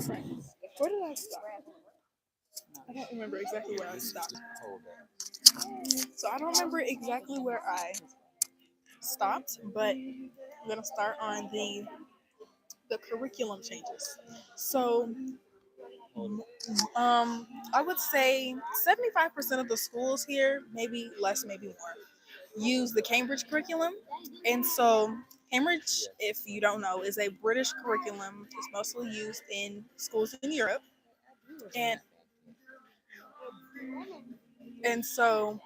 Friends. Where did I stop? I don't remember exactly where I stopped. So I don't remember exactly where I stopped, but I'm gonna start on the curriculum changes. So I would say 75% of the schools here, maybe less, maybe more, use the Cambridge curriculum. And so Cambridge, if you don't know, is a British curriculum. It's mostly used in schools in Europe. And so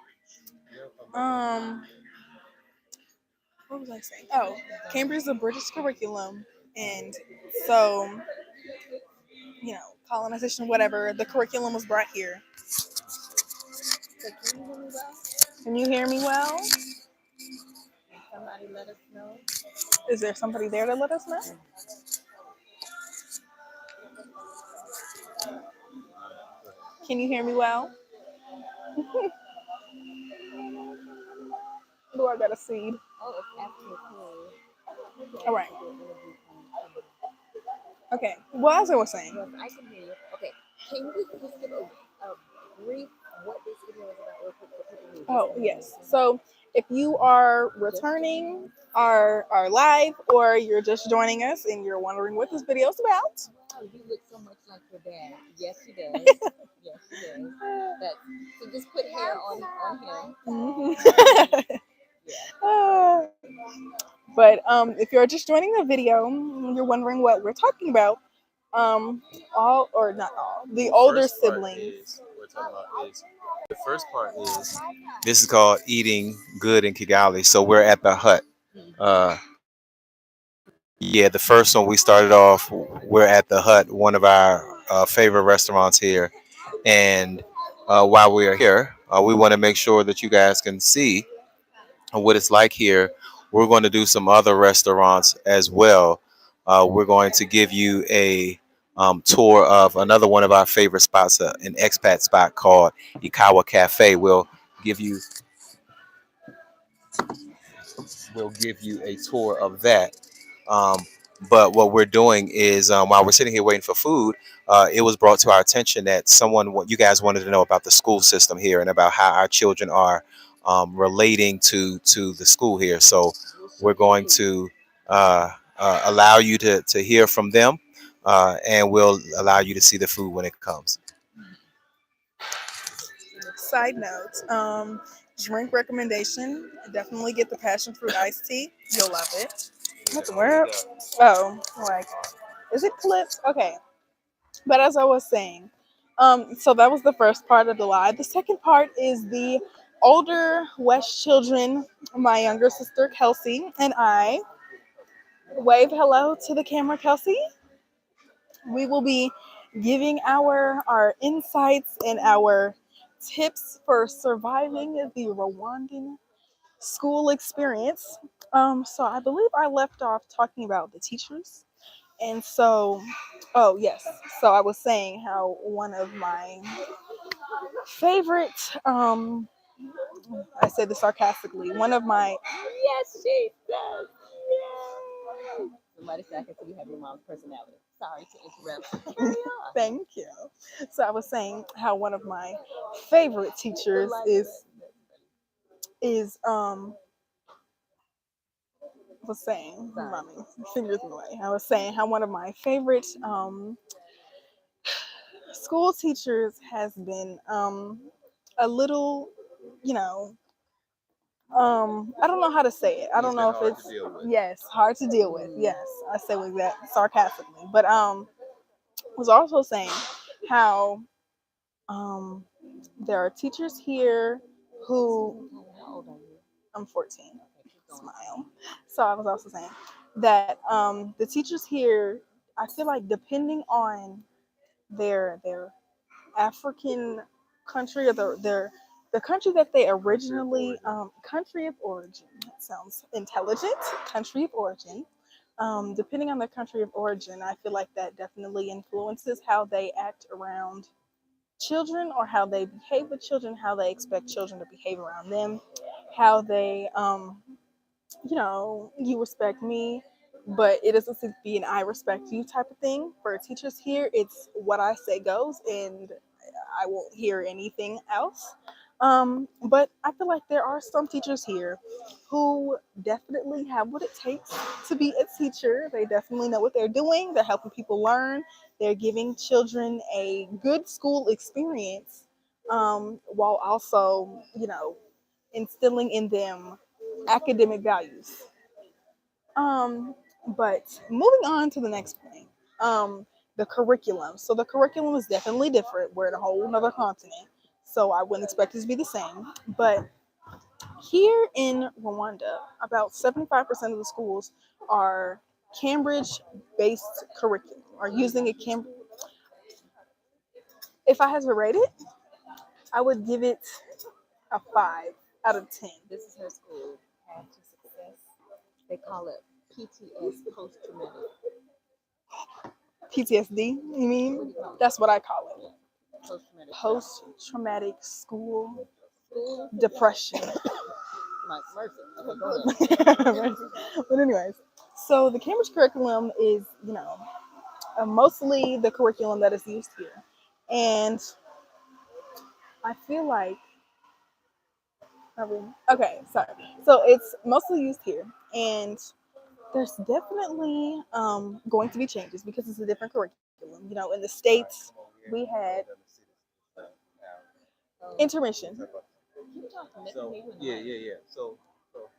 um what was I saying? Oh, Cambridge is a British curriculum, and so colonization, whatever. The curriculum was brought here. Can you hear me well? Somebody let us know. Is there somebody there to let us know? Can you hear me well? Do I got a seed? Oh, it's after All right. Okay. Well, as I was saying. Yes, I can hear you. Okay. Can you just give a brief what this video is about real quick for people who Oh, yes. So if you are returning our live, or you're just joining us and you're wondering what this video is about. Wow, you look so much like your dad. Yes, she does. Yes, she does. But so just put hair on him. Mm-hmm. Yeah. But if you're just joining the video, you're wondering what we're talking about. All or not all, the older siblings. We're talking about is the first part is this is called eating good in Kigali. So we're at the hut. Uh, yeah, the first one we started off. We're at the hut, one of our favorite restaurants here. And while we are here, we want to make sure that you guys can see what it's like here. We're going to do some other restaurants as well. We're going to give you a tour of another one of our favorite spots, an expat spot called Ikawa Cafe. Give you we'll give you a tour of that. Um, but what we're doing is while we're sitting here waiting for food, it was brought to our attention that what you guys wanted to know about the school system here and about how our children are relating to the school here. So we're going to allow you to hear from them, and we'll allow you to see the food when it comes. Side note, drink recommendation. Definitely get the passion fruit iced tea. You'll love it. What the world? Oh, like, is it clipped? Okay. But as I was saying, so that was the first part of the live. The second part is the older West children, my younger sister Kelsey and I. Wave hello to the camera, Kelsey. We will be giving our insights and our tips for surviving the Rwandan school experience. So I believe I left off talking about the teachers. And so, oh yes, so I was saying how one of my favorite, I say this sarcastically, one of my, Yes, she does. Yay. Somebody said I can see you have your mom's personality. Sorry to interrupt. Carry on. thank you. So I was saying how one of my favorite teachers is was saying, mommy, fingers in the way. I was saying how one of my favorite school teachers has been a little, you know, I don't know how to say it. I don't know if it's yes, hard to deal with. Yes, I say with that sarcastically, but was also saying how um there are teachers here who I'm 14. Smile. So I was also saying that the teachers here, I feel like depending on their African country or the country that they originally country of origin. That sounds intelligent. Country of origin. Depending on the country of origin, I feel like that definitely influences how they act around children or how they behave with children, how they expect children to behave around them, how they you respect me, but it doesn't seem to be an I respect you type of thing. For teachers here, it's what I say goes, and I won't hear anything else. But I feel like there are some teachers here who definitely have what it takes to be a teacher. They definitely know what they're doing. They're helping people learn. They're giving children a good school experience, while also, instilling in them academic values. Um, but moving on to the next point, the curriculum. So the curriculum is definitely different. We're in a whole another continent, so I wouldn't expect it to be the same. But here in Rwanda, about 75% of the schools are Cambridge-based curriculum, are using a Cambridge. If I had to rate it, I would give it a 5 out of 10. This is her school, Path to Success. They call it PTS, post traumatic. PTSD, you What do mean? you call it? That's what I call it. Post traumatic. Post traumatic school School? depression. Like mercy. Okay, go ahead. But anyways, so the Cambridge curriculum is, mostly the curriculum that is used here, and I feel like, okay, sorry. So it's mostly used here, and there's definitely going to be changes because it's a different curriculum. In the states, we had intermission. Keep talking. They can So hear you in the yeah, mic. yeah, yeah. So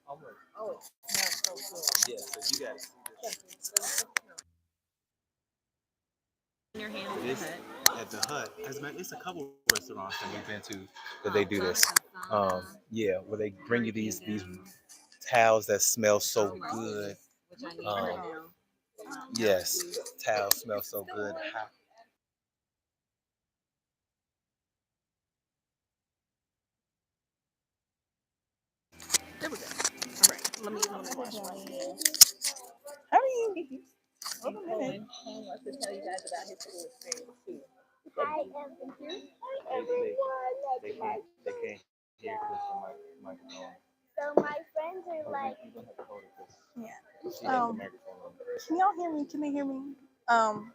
how much? Oh, it smells so good. Yeah, so you got to see this. In your hands in the This hut. at the hut. As a matter, it's a couple restaurants that we've been to that they do this. Yeah, where they bring you these towels that smell so good. Which I need Um, right now. yes, towels smell so good. There we go. All right, let me wash my hands. How do you? Hold on, Cohen wants to tell you guys about his school experience too. Hi everyone. Hi They can't hear because the microphone. So my friends are like, Yeah. She has the Um, microphone on. can y'all hear me? Can they hear me? Um,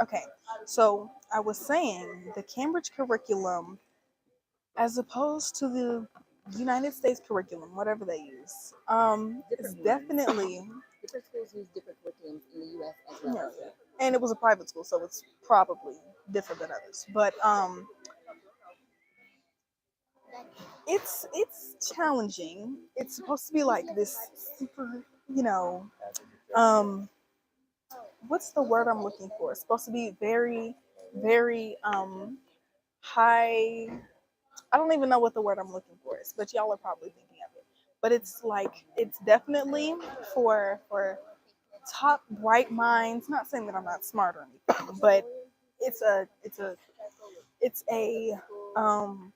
okay. So I was saying the Cambridge curriculum, as opposed to the United States curriculum, whatever they use, is Different ones. definitely, Different schools use different curriculums in the U.S. as well yeah. as here. And it was a private school, so it's probably different than others. But it's challenging. It's supposed to be like this super, um, what's the word I'm looking for? It's supposed to be very, very high. I don't even know what the word I'm looking for is, but y'all are probably thinking of it. But it's like it's definitely for top bright minds. Not saying that I'm not smart or anything, but it's a um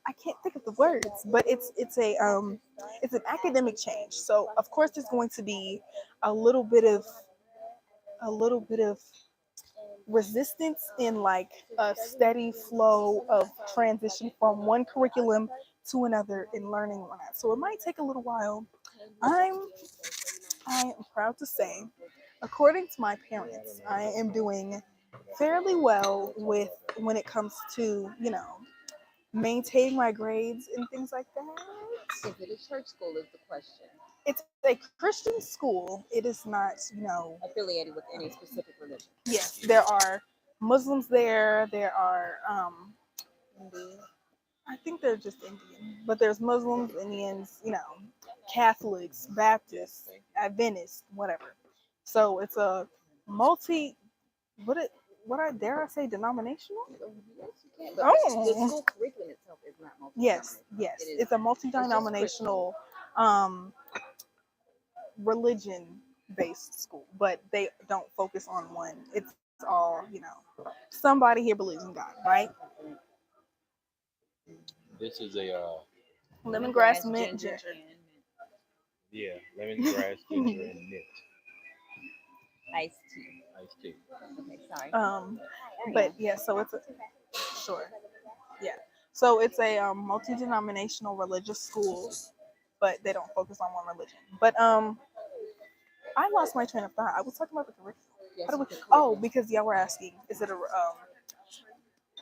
I can't think of the words, but it's an academic change. So of course there's going to be a little bit of a little bit of resistance in like a steady flow of transition from one curriculum to another in learning on that. So it might take a little while. I'm I am proud to say, according to my parents, I am doing fairly well with when it comes to, maintain my grades and things like that. Is it a church school is the question. It's a Christian school. It is not, Affiliated with any specific religion. yes, there are Muslims there. There are, I think they're just Indian, but there's Muslims, Indians, Catholics, Baptists, Adventists, whatever. So it's a multi, what it, what I dare I say, denominational? Yes, you can. But the Oh, school curriculum itself is not yes, multi-denominational. yes. It is. It's a multi-denominational um, religion-based school, but they don't focus on one. It's all, somebody here believes in God, right? This is a Lemongrass, mint, ginger. and yeah, lemongrass, ginger, and nip iced tea. iced tea. Okay, sorry. But yeah, so it's a, sure, yeah. So it's a multi-denominational religious school, but they don't focus on one religion. But I lost my train of thought. I was talking about the curriculum. Yes, How do we? the Oh, curriculum. because y'all were asking, is it a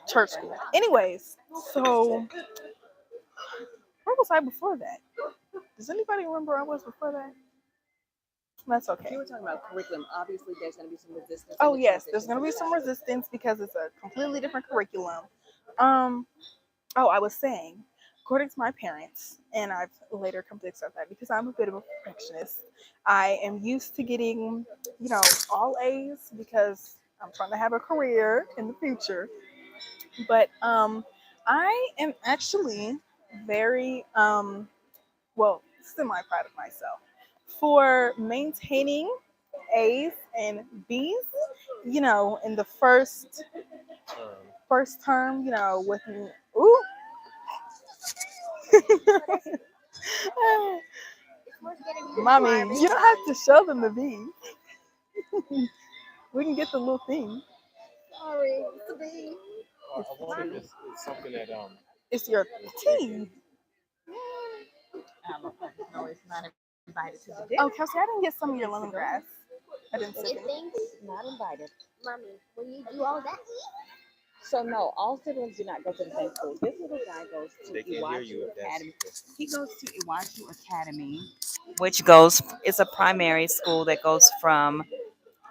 church school? Anyways, so where was I before that? Does anybody remember where I was before that? That's If okay. you were talking about curriculum, obviously there's going to be some resistance in Oh the yes, there's transition gonna to be the some classroom. resistance because it's a completely different curriculum. Um, oh, I was saying, according to my parents, and I've later come to accept that because I'm a bit of a perfectionist. I am used to getting, all A's because I'm trying to have a career in the future. But I am actually very well, semi proud of myself for maintaining A's and B's, in the first term, with ooh. Mommy, you don't have to show them the B. We can get the little thing. Sorry, it's a bee. It's I the wonder if T. it's something that It's your T. No, it's not invited to the dinner. Oh, Kelsey, I didn't get some of your Needs to go. lemongrass. I didn't sip It any. thinks, Not invited. mommy, when you do all that, So no, all siblings do not go to the same school. This little guy goes to they can't hear you Iwachu if Academy. that's. He goes to Iwachu Academy, which goes. It's a primary school that goes from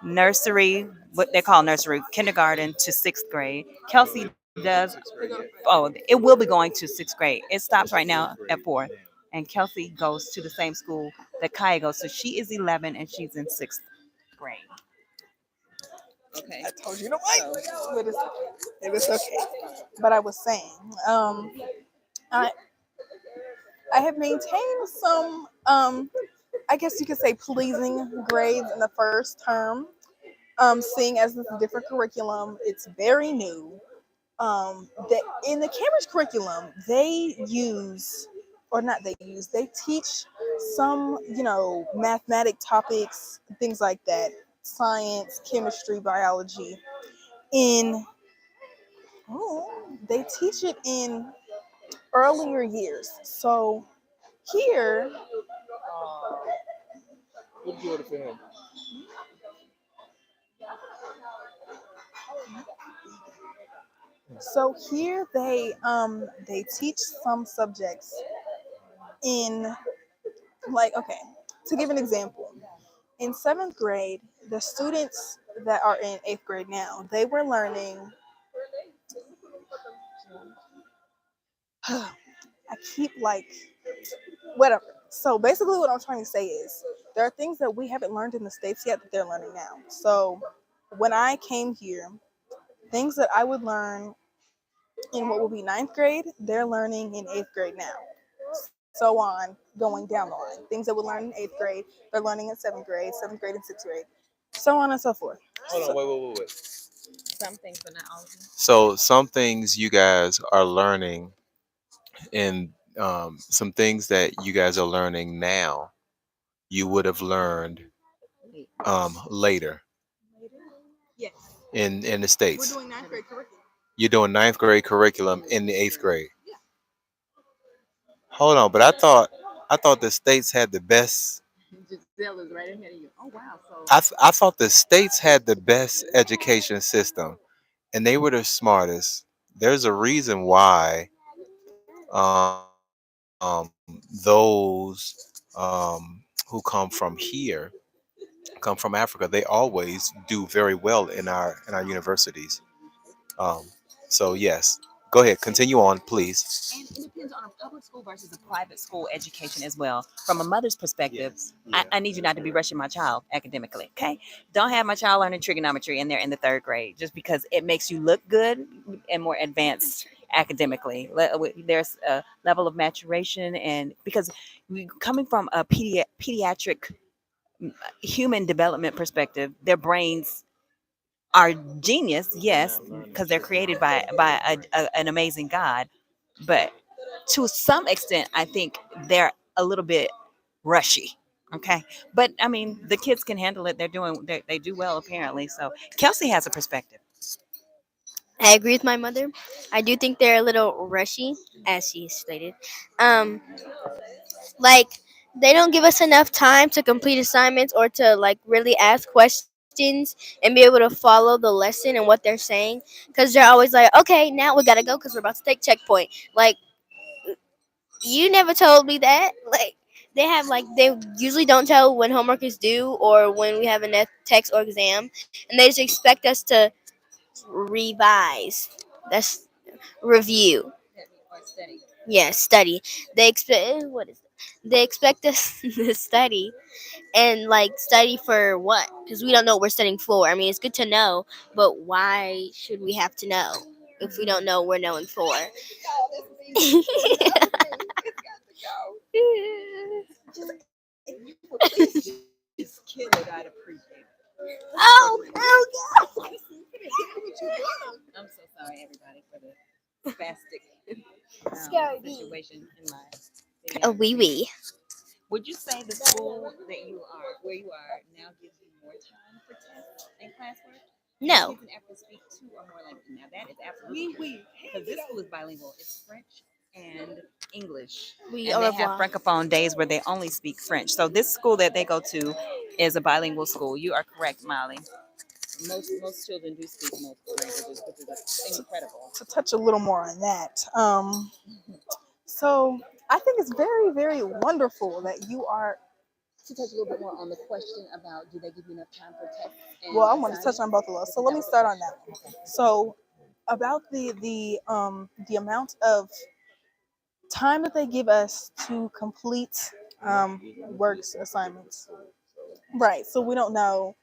nursery, what they call nursery, kindergarten to sixth grade. Kelsey does. Oh, it will be going to sixth grade. It stops right now at fourth. And Kelsey goes to the same school that Kaya goes to. She is 11 and she's in sixth grade. Okay. I told you to wait, So but it's okay. But I was saying, I I have maintained some, I guess you could say, pleasing grades in the first term. Seeing as this is a different curriculum, it's very new. That in the Cambridge curriculum, they use, or not they use, they teach some, mathematic topics, things like that, science, chemistry, biology. In they teach it in earlier years. So here, What did you order for him? they teach some subjects in, like, okay, to give an example, in seventh grade, the students that are in eighth grade now, they were learning. I keep like whatever. So basically, what I'm trying to say is there are things that we haven't learned in the states yet that they're learning now. So when I came here, things that I would learn in what will be ninth grade, they're learning in eighth grade now. So on, going down the line. Things that would learn in eighth grade, they're learning in seventh grade and sixth grade, so on and so forth. Hold on, So, wait. some things, but not all of them. So some things you guys are learning, and some things that you guys are learning now, you would have learned Wait, later yes, in the we're states. doing ninth grade curriculum. You're doing ninth grade curriculum in the eighth grade. Hold on, but I thought the states had the best. Giselle is right ahead of you. Oh wow. So I thought the states had the best education system, and they were the smartest. There's a reason why those who come from here, come from Africa, they always do very well in our universities. Um, so yes, go ahead, continue on, please. and it depends on a public school versus a private school education as well. From a mother's perspective, Yes, I need you not to be rushing my child academically. Okay, don't have my child learning trigonometry and they're in the third grade just because it makes you look good and more advanced academically. There's a level of maturation, and because coming from a pediatric human development perspective, their brains are genius, yes, because they're created by an amazing God. But to some extent, I think they're a little bit rushy. Okay, but I mean, the kids can handle it. They do well apparently. So Kelsey has a perspective. I agree with my mother. I do think they're a little rushy, as she stated. Um, like they don't give us enough time to complete assignments or to like really ask questions and be able to follow the lesson and what they're saying, because they're always like, okay, now we gotta go because we're about to take checkpoint. Like, you never told me that. Like, they usually don't tell when homework is due or when we have a text or exam, and they just expect us to revise. That's review. Or study. Yeah, study. They expect what is it? They expect us to study, and like study for what? Because we don't know what we're studying for. I mean, it's good to know, but why should we have to know if we don't know what we're knowing for? Just kill it. I'd appreciate it. Oh, I'm so sorry, everybody, for the spastic Scary bee. situation in my a wee videography. wee. Would you say the school that you are, where you are now, gives you more time for tests and classwork? Do your No, kids in Africa speak two or more languages? Now that is absolutely true. Because this school is bilingual. It's French and English. we And au they have revoir. francophone days where they only speak French. So this school that they go to is a bilingual school. You are correct, Molly. Most children do speak multiple languages, which is incredible. To touch a little more on that, so I think it's very, very wonderful that you are. To touch a little bit more on the question about do they give you enough time for tests and Well, I want to touch on assignments? both of those. So Because let that me was the start on question. that one. Okay. So about the amount of time that they give us to complete works assignments. Right. So we don't know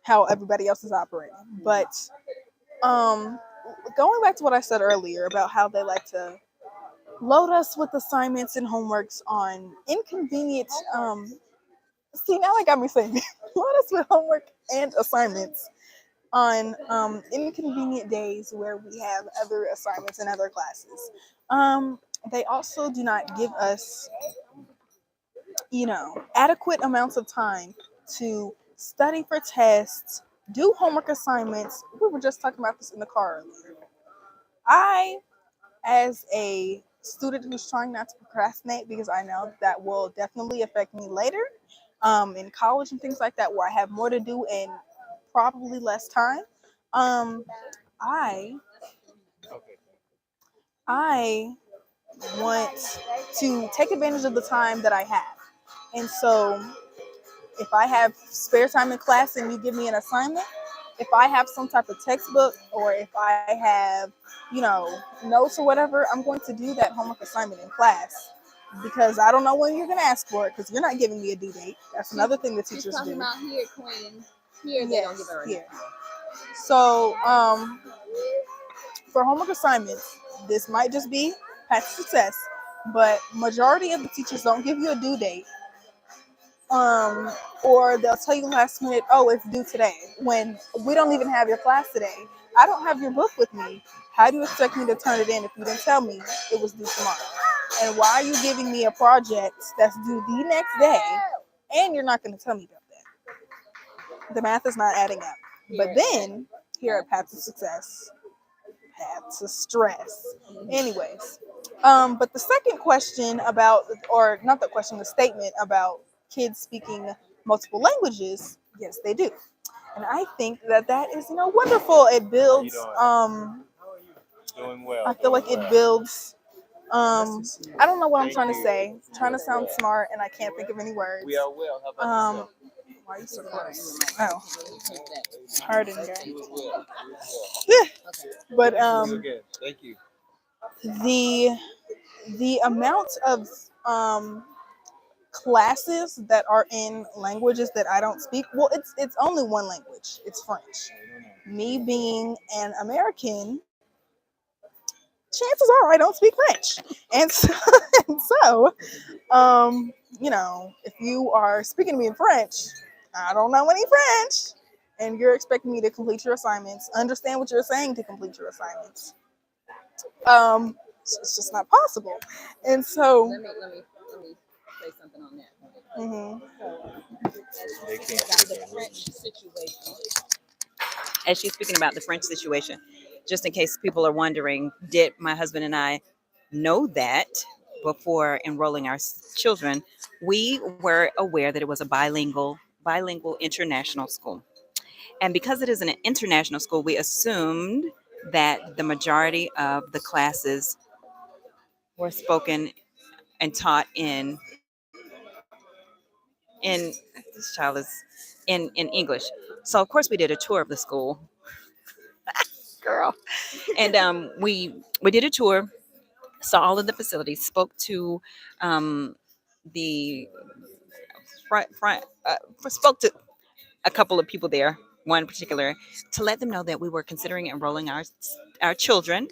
how everybody else is operating. But um, going back to what I said earlier about how they like to load us with assignments and homeworks on inconvenient. See, now they got me saying load us with homework and assignments on inconvenient days where we have other assignments and other classes. Um, they also do not give us, adequate amounts of time to study for tests, do homework assignments. We were just talking about this in the car earlier. I, as a student who's trying not to procrastinate, because I know that will definitely affect me later in college and things like that, where I have more to do and probably less time. Um, I I want to take advantage of the time that I have. And so if I have spare time in class and you give me an assignment, if I have some type of textbook or if I have, notes or whatever, I'm going to do that homework assignment in class because I don't know when you're going to ask for it because you're not giving me a due date. That's another thing that She's teachers talking do. about here, Queen. Here they don't give Yes, her here. enough. So, for homework assignments, this might just be past success, but majority of the teachers don't give you a due date. Or they'll tell you last minute, oh, it's due today, when we don't even have your class today. I don't have your book with me. How do you expect me to turn it in if you didn't tell me it was due tomorrow? And why are you giving me a project that's due the next day and you're not going to tell me about that? The math is not adding up. But then, here at Path to Success, Path to Stress. Anyways, but the second question about, or not the question, the statement about kids speaking multiple languages, yes, they do. And I think that that is, wonderful. It builds, Doing well. I feel like it builds, I don't know what I'm trying to say. I'm trying to sound smart and I can't think of any words. We are well. How about Um, why are you so close? Oh, pardon, guys. you? As well. But Again. Thank you. the the amount of classes that are in languages that I don't speak. Well, it's only one language. It's French. Me being an American, chances are I don't speak French, and so, and so if you are speaking to me in French, I don't know any French, and you're expecting me to complete your assignments, understand what you're saying to complete your assignments. It's just not possible, and so. Let me say something on that. Mhm. As she's speaking about the French situation, just in case people are wondering, did my husband and I know that before enrolling our children? We were aware that it was a bilingual international school. And because it is an international school, we assumed that the majority of the classes were spoken and taught in this child is in English. So of course we did a tour of the school, girl, and we did a tour, saw all of the facilities, spoke to the front spoke to a couple of people there, one in particular, to let them know that we were considering enrolling our children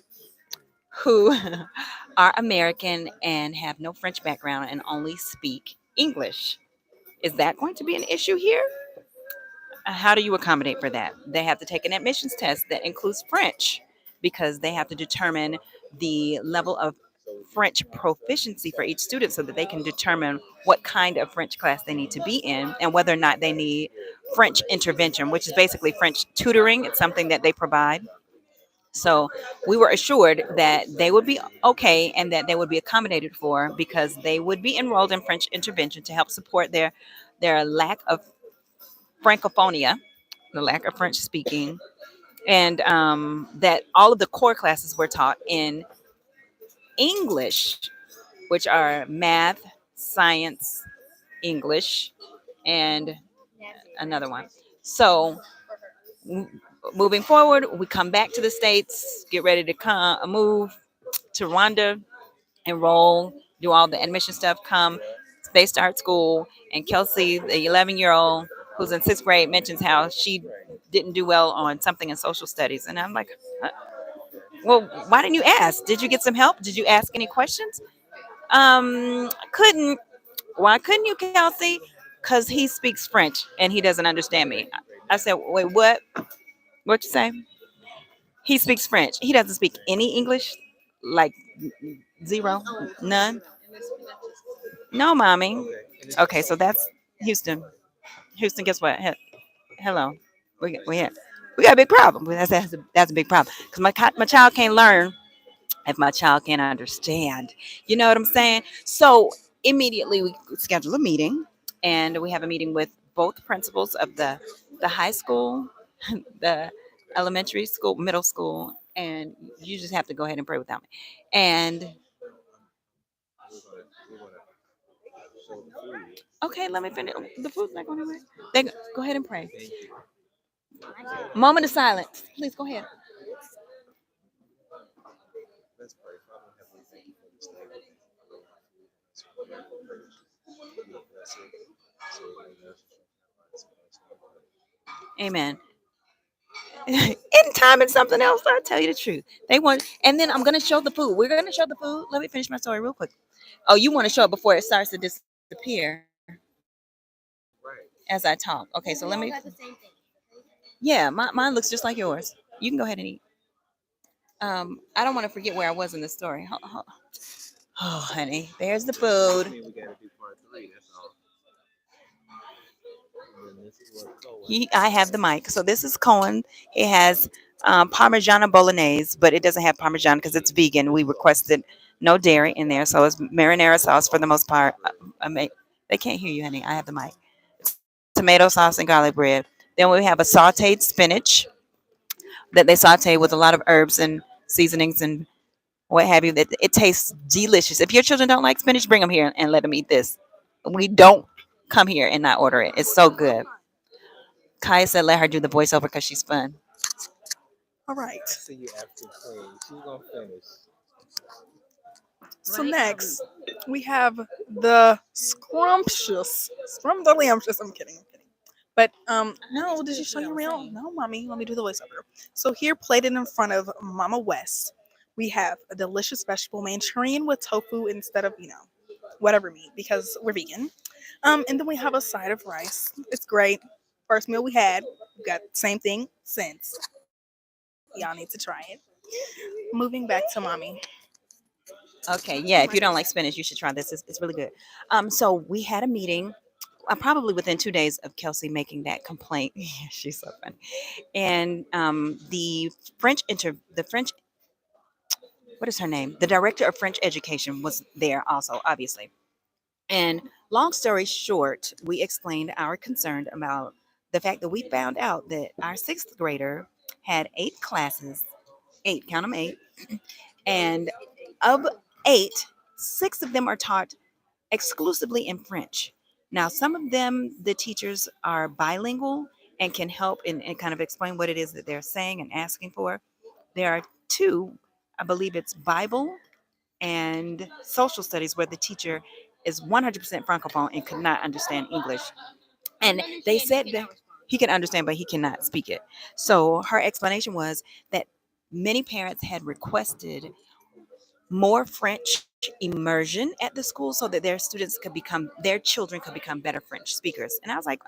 who are American and have no French background and only speak English. Is that going to be an issue here? How do you accommodate for that? They have to take an admissions test that includes French because they have to determine the level of French proficiency for each student so that they can determine what kind of French class they need to be in and whether or not they need French intervention, which is basically French tutoring. It's something that they provide. So we were assured that they would be okay and that they would be accommodated for because they would be enrolled in French intervention to help support their lack of francophonia, the lack of French speaking, and that all of the core classes were taught in English, which are math, science, English, and another one. So m- moving forward, we come back to the States, get ready to move to Rwanda, enroll, do all the admission stuff, come, they start school, and Kelsey, the 11-year-old who's in sixth grade, mentions how she didn't do well on something in social studies. And I'm like, well, why didn't you ask? Did you get some help? Did you ask any questions? Couldn't. Why couldn't you, Kelsey? Because he speaks French and he doesn't understand me. I said, wait, what? What you say? He speaks French. He doesn't speak any English, like zero, none. No, mommy. Okay, so that's Houston. Houston, guess what? Hello, we got a big problem. That's a big problem because my child can't learn if my child can't understand. You know what I'm saying? So immediately we schedule a meeting, and we have a meeting with both principals of the high school, the elementary school, middle school, and you just have to go ahead and pray without me. And okay, let me finish. The food's not going away. They go ahead and pray. Moment of silence. Please go ahead. Amen. In time and something else, I'll tell you the truth. They want, and then I'm gonna show the food. We're gonna show the food. Let me finish my story real quick. Oh, you want to show it before it starts to disappear as I talk. Okay, so let me. Yeah, mine looks just like yours. You can go ahead and eat. I don't want to forget where I was in the story. Oh, honey, there's the food. I have the mic. So this is Cohen. It has Parmigiano Bolognese, but it doesn't have Parmesan because it's vegan. We requested no dairy in there, so it's marinara sauce for the most part. They can't hear you, honey. I have the mic. Tomato sauce and garlic bread. Then we have a sautéed spinach that they saute with a lot of herbs and seasonings and what have you. That it tastes delicious. If your children don't like spinach, bring them here and let them eat this. We don't come here and not order it. It's so good. Kaya said let her do the voiceover because she's fun. All right. So next we have the scrumptious. I'm kidding. I'm kidding. But no, did you show your meal? No, mommy. Let me do the voiceover. So here, plated in front of Mama West, we have a delicious vegetable Manchurian with tofu instead of whatever meat because we're vegan. And then we have a side of rice. It's great. First meal we had. We got the same thing since. Y'all need to try it. Moving back to mommy. Okay, yeah. If you don't like spinach, you should try this. It's really good. So we had a meeting probably within 2 days of Kelsey making that complaint. Yeah, she's so funny. And the French, what is her name? The director of French education was there also, obviously. And long story short, we explained our concern about the fact that we found out that our sixth grader had 8 classes, eight, count them eight, and of eight, 6 of them are taught exclusively in French. Now, some of them, the teachers are bilingual and can help and kind of explain what it is that they're saying and asking for. There are two, I believe it's Bible and social studies, where the teacher is 100% francophone and could not understand English. And they said that he can understand, but he cannot speak it. So her explanation was that many parents had requested more French immersion at the school so that their children could become better French speakers. And I was like,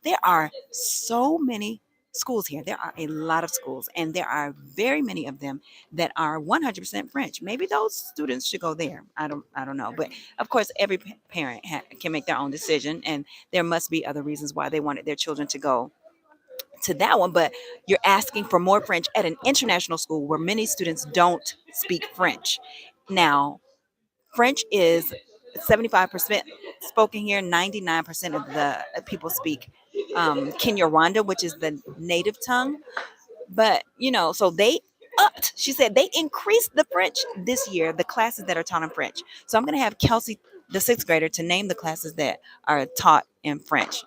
there are so many schools here. There are a lot of schools, and there are very many of them that are 100% French. Maybe those students should go there. I don't know. But of course, every parent can make their own decision, and there must be other reasons why they wanted their children to go to that one. But you're asking for more French at an international school where many students don't speak French. Now, French is 75% spoken here. 99% of the people speak Kinyarwanda, which is the native tongue. But, so they upped. She said they increased the French this year, the classes that are taught in French. So I'm going to have Kelsey, the sixth grader, to name the classes that are taught in French.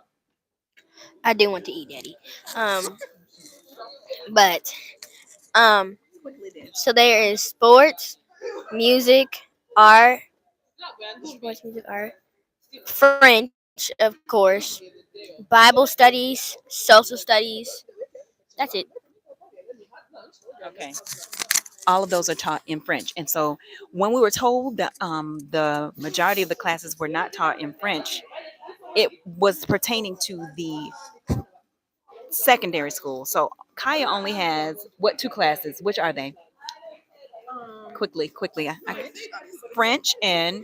I do want to eat, Daddy. Um, but um, so there is sports, music, art, sports, music, art, French, of course, Bible studies, social studies. That's it. Okay. All of those are taught in French. And so when we were told that the majority of the classes were not taught in French, it was pertaining to the secondary school. So Kaya only has what, 2 classes? Which are they? Quickly. French and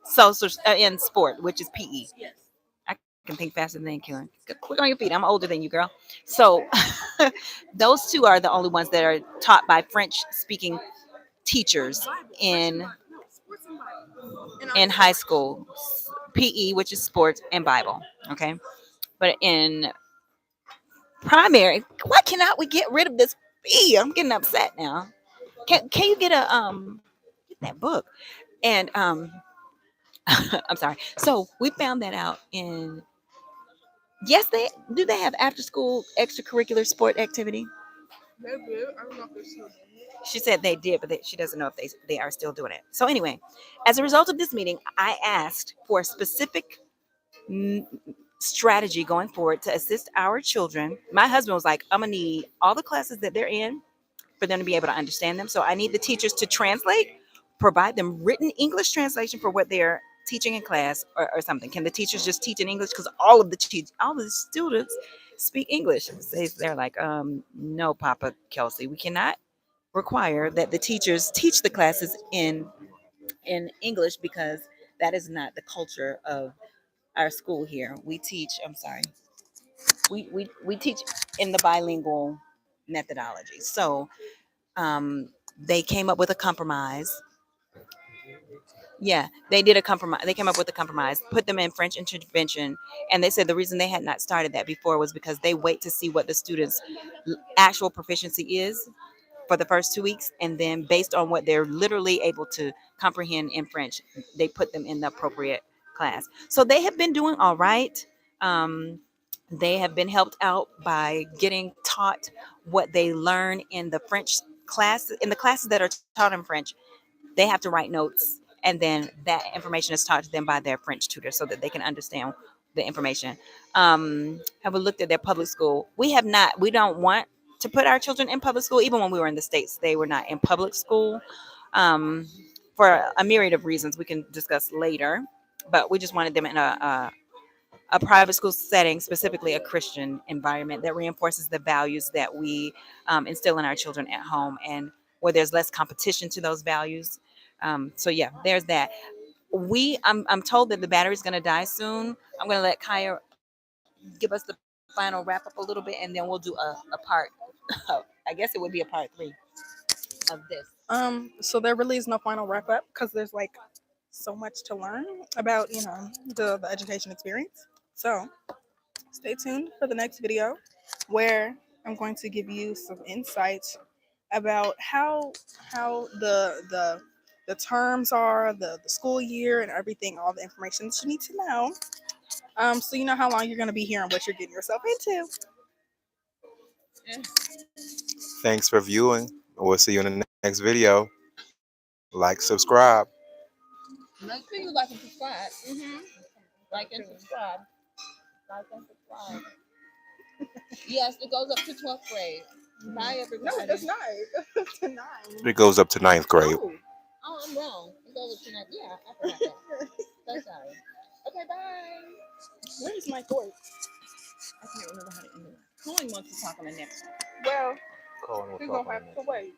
social and sport, which is PE. I can think faster than Karen. Quick on your feet. I'm older than you, girl. So those two are the only ones that are taught by French speaking teachers in high school. PE, which is sports, and Bible. Okay. But in primary, why cannot we get rid of this P? I'm getting upset now. Can you get get that book? And I'm sorry. So we found that out in, yes, they have after school extracurricular sport activity. She said they did, but she doesn't know if they are still doing it. So anyway, as a result of this meeting, I asked for a specific mm, strategy going forward to assist our children. My husband was like, I'm gonna need all the classes that they're in for them to be able to understand them. So I need the teachers to translate, provide them written English translation for what they're teaching in class, or something. Can the teachers just teach in English? Because all of the students speak English. They're like, no, Papa Kelsey, we cannot require that the teachers teach the classes in English, because that is not the culture of our school here. We teach, I'm sorry, we teach in the bilingual methodology. So they came up with a compromise. Yeah, they did a compromise. They came up with a compromise, put them in French intervention, and they said the reason they had not started that before was because they wait to see what the students' actual proficiency is for the first 2 weeks, and then based on what they're literally able to comprehend in French, they put them in the appropriate class. So they have been doing all right. Um, they have been helped out by getting taught what they learn in the French class, in the classes that are taught in French. They have to write notes, and then that information is taught to them by their French tutor so that they can understand the information. Have we looked at their public school? We have not. We don't want to put our children in public school. Even when we were in the States, they were not in public school, um, for a myriad of reasons we can discuss later. But we just wanted them in a private school setting, specifically a Christian environment that reinforces the values that we instill in our children at home, and where there's less competition to those values. So yeah, there's that. I'm told that the battery's gonna die soon. I'm gonna let Kaya give us the final wrap up a little bit, and then we'll do a part. I guess it would be a part 3 of this. So there really is no final wrap up because there's like so much to learn about, the education experience. So stay tuned for the next video where I'm going to give you some insights about how the terms are, the school year and everything, all the information that you need to know. So you know how long you're gonna be here and what you're getting yourself into. Thanks for viewing. We'll see you in the next video. Like, subscribe. Make sure you like and subscribe. Like and subscribe. Like and subscribe. Yes, it goes up to 12th grade. Bye, everybody. No, it does not. It's a 9. It goes up to ninth grade. Oh, I'm wrong. It goes up to 9th. Yeah, I forgot that. So sorry. Okay, bye. Where is my cord? I can't remember how to end it. Colin wants to talk on the next one. Well, Colin will we're talk gonna on have that. to wait.